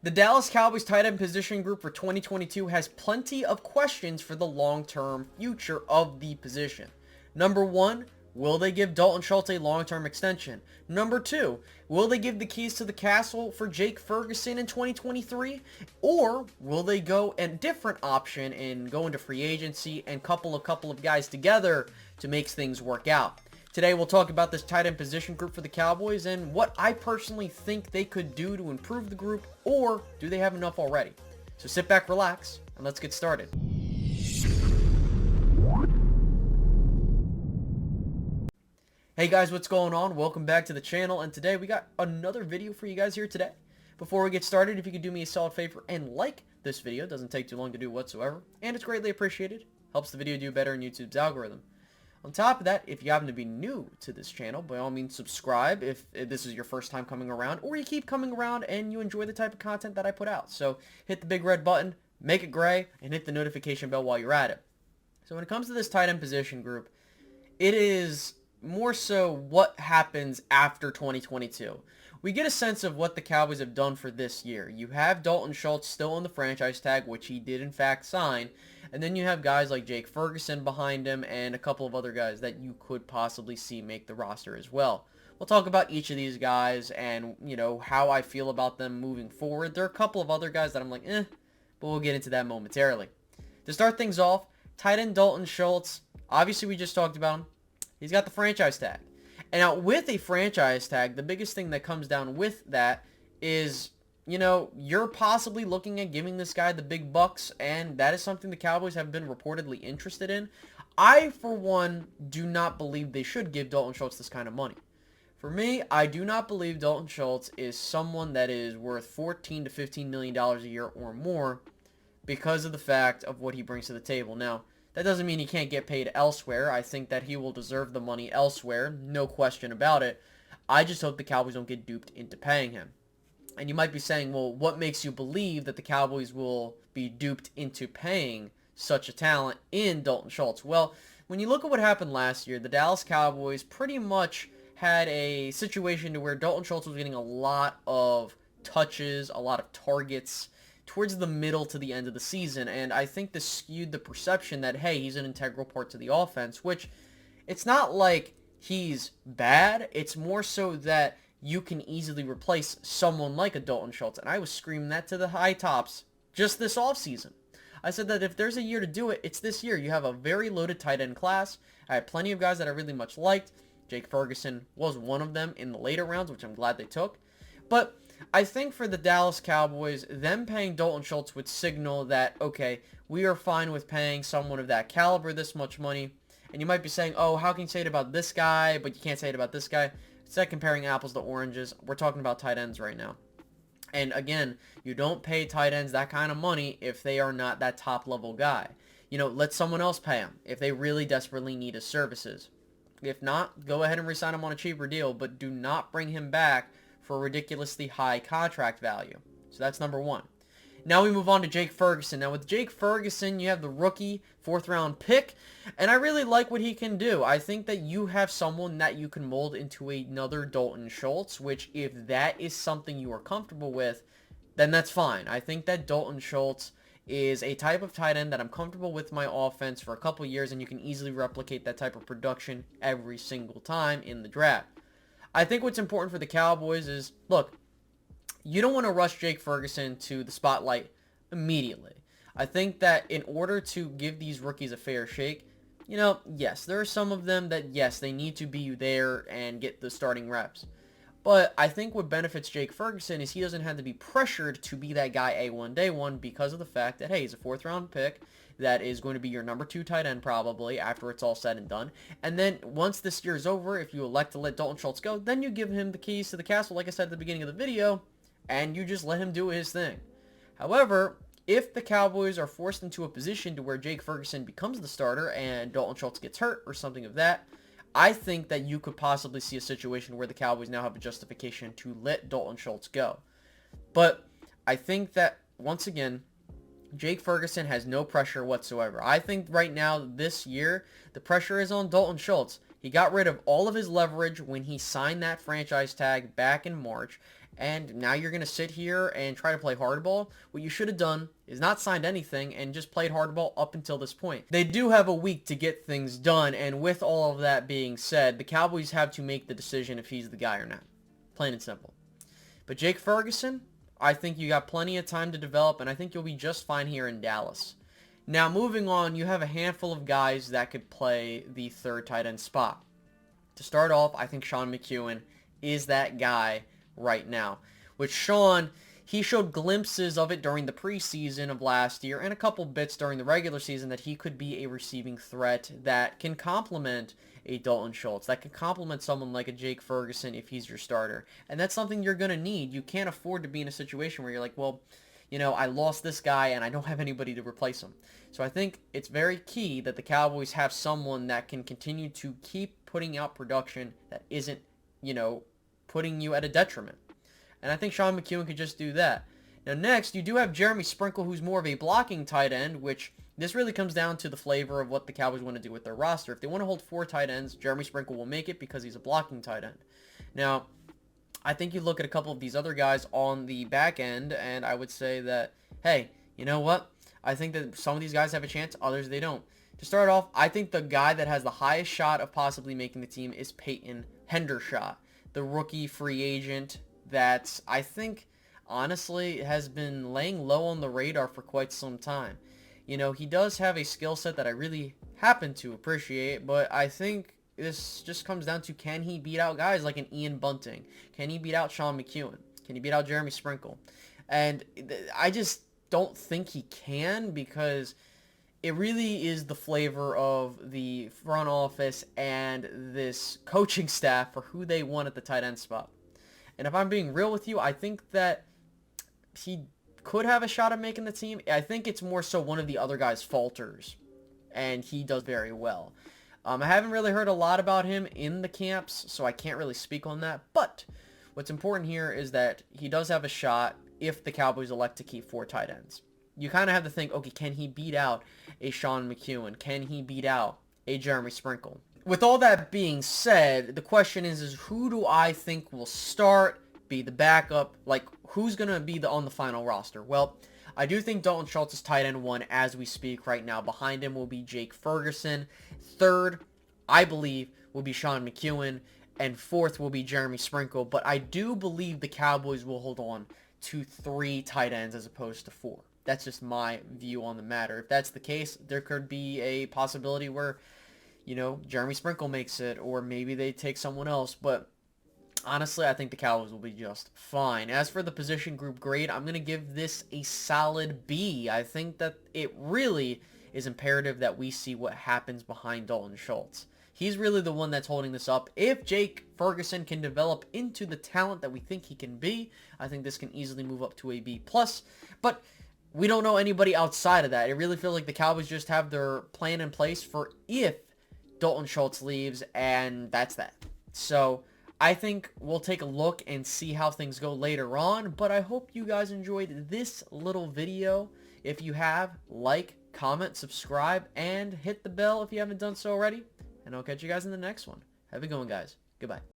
The Dallas Cowboys tight end position group for 2022 has plenty of questions for the long-term future of the position. Number one, will they give Dalton Schultz a long-term extension? Number two, will they give the keys to the castle for Jake Ferguson in 2023? Or will they go a different option and go into free agency and couple of guys together to make things work out? Today we'll talk about this tight end position group for the Cowboys and what I personally think they could do to improve the group, or do they have enough already? So sit back, relax, and let's get started. Hey guys, what's going on? Welcome back to the channel, and today we got another video for you guys here today. Before we get started, if you could do me a solid favor and like this video, it doesn't take too long to do whatsoever, and it's greatly appreciated. Helps the video do better in YouTube's algorithm. On top of that, if you happen to be new to this channel, by all means subscribe if this is your first time coming around, or you keep coming around and you enjoy the type of content that I put out. So hit the big red button, make it gray, and hit the notification bell while you're at it. So when it comes to this tight end position group, it is more so what happens after 2022. We get a sense of what the Cowboys have done for this year. You have Dalton Schultz still on the franchise tag, which he did in fact sign. And then you have guys like Jake Ferguson behind him and a couple of other guys that you could possibly see make the roster as well. We'll talk about each of these guys and, how I feel about them moving forward. There are a couple of other guys that I'm like, but we'll get into that momentarily. To start things off, tight end Dalton Schultz. Obviously, we just talked about him. He's got the franchise tag. And now with a franchise tag, the biggest thing that comes down with that is, you're possibly looking at giving this guy the big bucks, and that is something the Cowboys have been reportedly interested in. I, for one, do not believe they should give Dalton Schultz this kind of money. For me, I do not believe Dalton Schultz is someone that is worth $14 to $15 million a year or more because of the fact of what he brings to the table. Now, that doesn't mean he can't get paid elsewhere. I think that he will deserve the money elsewhere, no question about it. I just hope the Cowboys don't get duped into paying him. And you might be saying, well, what makes you believe that the Cowboys will be duped into paying such a talent in Dalton Schultz? Well, when you look at what happened last year, the Dallas Cowboys pretty much had a situation to where Dalton Schultz was getting a lot of touches, a lot of targets towards the middle to the end of the season. And I think this skewed the perception that, hey, he's an integral part to the offense, which it's not like he's bad. It's more so that you can easily replace someone like a Dalton Schultz. And I was screaming that to the high tops just this offseason. I said that if there's a year to do it, it's this year. You have a very loaded tight end class. I had plenty of guys that I really much liked. Jake Ferguson was one of them in the later rounds, which I'm glad they took. But I think for the Dallas Cowboys, them paying Dalton Schultz would signal that, okay, we are fine with paying someone of that caliber this much money. And you might be saying, oh, how can you say it about this guy, but you can't say it about this guy? It's like comparing apples to oranges. We're talking about tight ends right now. And again, you don't pay tight ends that kind of money if they are not that top-level guy. Let someone else pay him if they really desperately need his services. If not, go ahead and re-sign him on a cheaper deal, but do not bring him back for a ridiculously high contract value. So that's number one. Now we move on to Jake Ferguson. Now with Jake Ferguson, you have the rookie 4th round pick, and I really like what he can do. I think that you have someone that you can mold into another Dalton Schultz, which if that is something you are comfortable with, then that's fine. I think that Dalton Schultz is a type of tight end that I'm comfortable with my offense for a couple years, and you can easily replicate that type of production every single time in the draft. I think what's important for the Cowboys is, look, you don't want to rush Jake Ferguson to the spotlight immediately. I think that in order to give these rookies a fair shake, yes, there are some of them that, yes, they need to be there and get the starting reps. But I think what benefits Jake Ferguson is he doesn't have to be pressured to be that guy A1 day one because of the fact that, hey, he's a 4th round pick that is going to be your number 2 tight end probably after it's all said and done. And then once this year is over, if you elect to let Dalton Schultz go, then you give him the keys to the castle, like I said at the beginning of the video, and you just let him do his thing. However, if the Cowboys are forced into a position to where Jake Ferguson becomes the starter and Dalton Schultz gets hurt or something of that, I think that you could possibly see a situation where the Cowboys now have a justification to let Dalton Schultz go. But I think that, once again, Jake Ferguson has no pressure whatsoever. I think right now, this year, the pressure is on Dalton Schultz. He got rid of all of his leverage when he signed that franchise tag back in March, and now you're going to sit here and try to play hardball. What you should have done is not signed anything and just played hardball up until this point. They do have a week to get things done, and with all of that being said, the Cowboys have to make the decision if he's the guy or not. Plain and simple. But Jake Ferguson, I think you got plenty of time to develop, and I think you'll be just fine here in Dallas. Now, moving on, you have a handful of guys that could play the third tight end spot. To start off, I think Sean McEwen is that guy right now. With Sean, he showed glimpses of it during the preseason of last year and a couple bits during the regular season that he could be a receiving threat that can complement a Dalton Schultz, that can complement someone like a Jake Ferguson if he's your starter. And that's something you're going to need. You can't afford to be in a situation where you're like, well, you know, I lost this guy and I don't have anybody to replace him. So I think it's very key that the Cowboys have someone that can continue to keep putting out production that isn't, you know, putting you at a detriment. And I think Sean McEwen could just do that. Now next, you do have Jeremy Sprinkle, who's more of a blocking tight end, which this really comes down to the flavor of what the Cowboys want to do with their roster. If they want to hold 4 tight ends, Jeremy Sprinkle will make it because he's a blocking tight end. Now, I think you look at a couple of these other guys on the back end, and I would say that, hey, you know what? I think that some of these guys have a chance, others they don't. To start off, I think the guy that has the highest shot of possibly making the team is Peyton Hendershot, the rookie free agent that I think, honestly, has been laying low on the radar for quite some time. You know, he does have a skill set that I really happen to appreciate, but I think this just comes down to, can he beat out guys like an Ian Bunting? Can he beat out Sean McEwen? Can he beat out Jeremy Sprinkle? And I just don't think he can, because it really is the flavor of the front office and this coaching staff for who they want at the tight end spot. And if I'm being real with you, I think that he could have a shot at making the team. I think it's more so one of the other guys falters, and he does very well. I haven't really heard a lot about him in the camps, so I can't really speak on that. But what's important here is that he does have a shot if the Cowboys elect to keep 4 tight ends. You kind of have to think, okay, can he beat out a Sean McEwen? Can he beat out a Jeremy Sprinkle? With all that being said, the question is who do I think will start, be the backup? Like, who's going to be on the final roster? Well, I do think Dalton Schultz is tight end 1 as we speak right now. Behind him will be Jake Ferguson. Third, I believe, will be Sean McEwen. And fourth will be Jeremy Sprinkle. But I do believe the Cowboys will hold on to 3 tight ends as opposed to 4. That's just my view on the matter. If that's the case, there could be a possibility where, you know, Jeremy Sprinkle makes it, or maybe they take someone else. But honestly, I think the Cowboys will be just fine. As for the position group grade, I'm going to give this a solid B. I think that it really is imperative that we see what happens behind Dalton Schultz. He's really the one that's holding this up. If Jake Ferguson can develop into the talent that we think he can be, I think this can easily move up to a B+. But we don't know anybody outside of that. I really feel like the Cowboys just have their plan in place for if Dalton Schultz leaves, and that's that. So I think we'll take a look and see how things go later on, but I hope you guys enjoyed this little video. If you have, like, comment, subscribe, and hit the bell if you haven't done so already, and I'll catch you guys in the next one. Have a good one, guys. Goodbye.